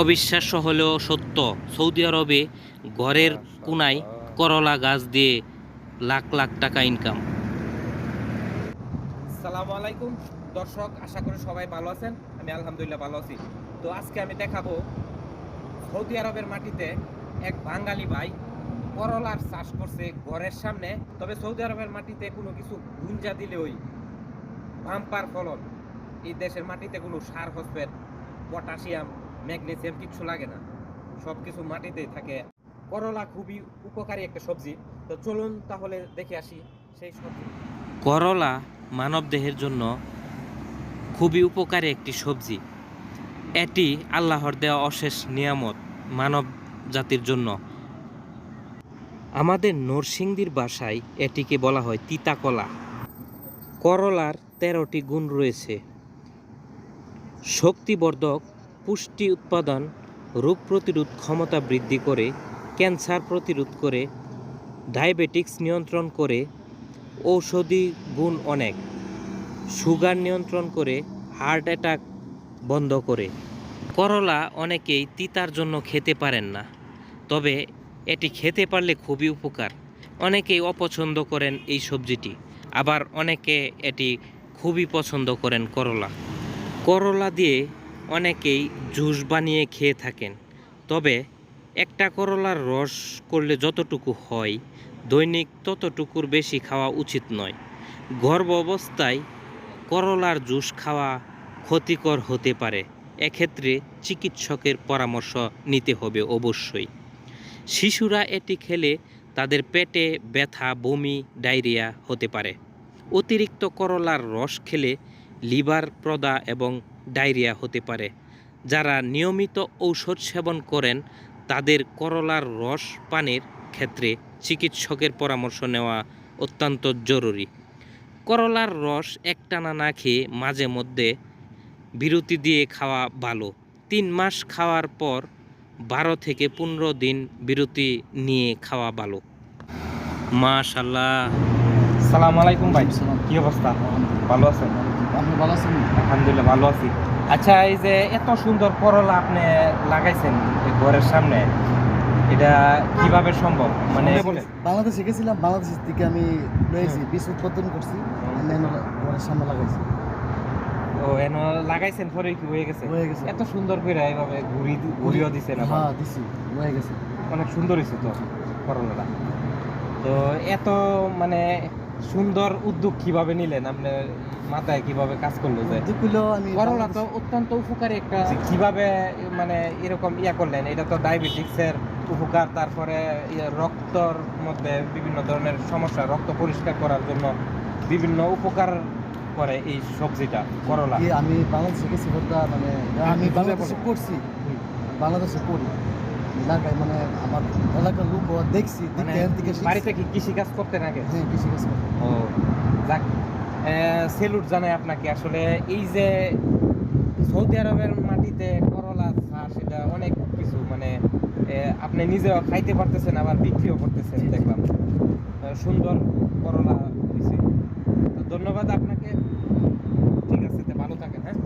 অবিশ্বাস্য হলেও সত্য, সৌদি আরবে ঘরের কোনায় করলা গাছ দিয়ে লাখ লাখ টাকা ইনকাম। আসসালামু আলাইকুম দর্শক, আশা করি সবাই ভালো আছেন। আমি আলহামদুলিল্লাহ ভালো আছি। তো আজকে আমি দেখাবো সৌদি আরবের মাটিতে এক বাঙালি ভাই করলার চাষ করছে ঘরের সামনে। তবে সৌদি আরবের মাটিতে কোনো কিছু গুঞ্জা দিলে ওই বাম্পার ফলন। এই দেশের মাটিতে কোনো সার, ফসফেট, পটাশিয়াম, ম্যাগনেসিয়াম কিচ্ছু লাগে না, সব কিছু মাটিতেই থাকে। করলা খুবই উপকারী একটা সবজি। তো চলুন তাহলে দেখে আসি সেই সবজি। করলা মানবদেহের জন্য খুবই উপকারী একটি সবজি। এটি আল্লাহর দেওয়া অশেষ নিয়ামত মানব জাতির জন্য। আমাদের নরসিংদীর ভাষায় এটিকে বলা হয় তিতা কলা। করলার 13টি গুণ রয়েছে: শক্তিবর্ধক, পুষ্টি উৎপাদন, রোগ প্রতিরোধ ক্ষমতা বৃদ্ধি করে, ক্যান্সার প্রতিরোধ করে, ডায়াবেটিক্স নিয়ন্ত্রণ করে, ঔষধি গুণ অনেক, সুগার নিয়ন্ত্রণ করে, হার্ট অ্যাটাক বন্ধ করে। করলা অনেকেই তিতার জন্য খেতে পারেন না, তবে এটি খেতে পারলে খুবই উপকার। অনেকেই অপছন্দ করেন এই সবজিটি, আবার অনেকে এটি খুবই পছন্দ করেন করলা। করলা দিয়ে অনেকেই জুস বানিয়ে খেয়ে থাকেন, তবে একটা করলার রস করলে যতটুকু হয় দৈনিক ততটুকুর বেশি খাওয়া উচিত নয়। গর্ভ অবস্থায় করলার জুস খাওয়া ক্ষতিকর হতে পারে, এক্ষেত্রে চিকিৎসকের পরামর্শ নিতে হবে অবশ্যই। শিশুরা এটি খেলে তাদের পেটে ব্যথা, বমি, ডায়রিয়া হতে পারে। অতিরিক্ত করলার রস খেলে লিভার প্রদা এবং ডায়রিয়া হতে পারে। যারা নিয়মিত ঔষধ সেবন করেন তাদের করলার রস পানের ক্ষেত্রে চিকিৎসকের পরামর্শ নেওয়া অত্যন্ত জরুরি। করলার রস একটানা না খেয়ে মাঝে মধ্যে বিরতি দিয়ে খাওয়া ভালো। 3 মাস খাওয়ার পর 12 থেকে 15 দিন বিরতি নিয়ে খাওয়া ভালো। মাশাআল্লাহ। আসসালামু আলাইকুম ভাই, কি অবস্থা? ভালো আছেন? আপনি ভালো আছেন? আলহামদুলিল্লাহ ভালো আছি। আচ্ছা, এই যে এত সুন্দর করলা আপনি লাগাইছেন এই ঘরের সামনে, এটা কিভাবে সম্ভব? মানে বাংলাদেশে গেছিলাম, বাংলাদেশের থেকে আমি লয়েছি, বীজ উৎপাদন করছি, আমি এনে ঘরের সামনে লাগাইছি। ও এন লাগাইছেন পরে কি হয়ে গেছে? হয়ে গেছে। এত সুন্দর করে এইভাবে ঘুরিও দিছেন? হ্যাঁ দিছি, হয়ে গেছে। অনেক সুন্দর হয়েছে তো করলাটা। তো এত মানে সুন্দর উদ্যোগ কিভাবে নিলেন? আপনার মাথায় কিভাবে কাজ করলো যে দুগুলো আমি করলা তো অত্যন্ত উপকারী একটা, কিভাবে মানে এরকম করলেন? এটা তো ডায়াবেটিক্সের উপকার, তারপরে রক্তর মধ্যে বিভিন্ন ধরনের সমস্যা, রক্ত পরিষ্কার করার জন্য বিভিন্ন উপকার করে এই সবজিটা করলা। আমি বাংলাদেশে গেছি বলতে মানে আমি বাংলাদেশে করছি, বাংলাদেশে করি লাগাই, মানে আমার এলাকার লোক দেখছি, মানে থেকে বাড়িতে কি কৃষি কাজ করতেন আগে? হ্যাঁ কৃষি কাজ করি। ও যাক, সেলুট জানাই আপনাকে। আসলে এই যে সৌদি আরবের মাটিতে করলা চাষ, এটা অনেক কিছু, মানে আপনি নিজেও খাইতে পারতেছেন আবার বিক্রিও করতেছেন, দেখলাম সুন্দর করলা হয়েছে। তো ধন্যবাদ আপনাকে। ঠিক আছে, ভালো থাকেন। হ্যাঁ।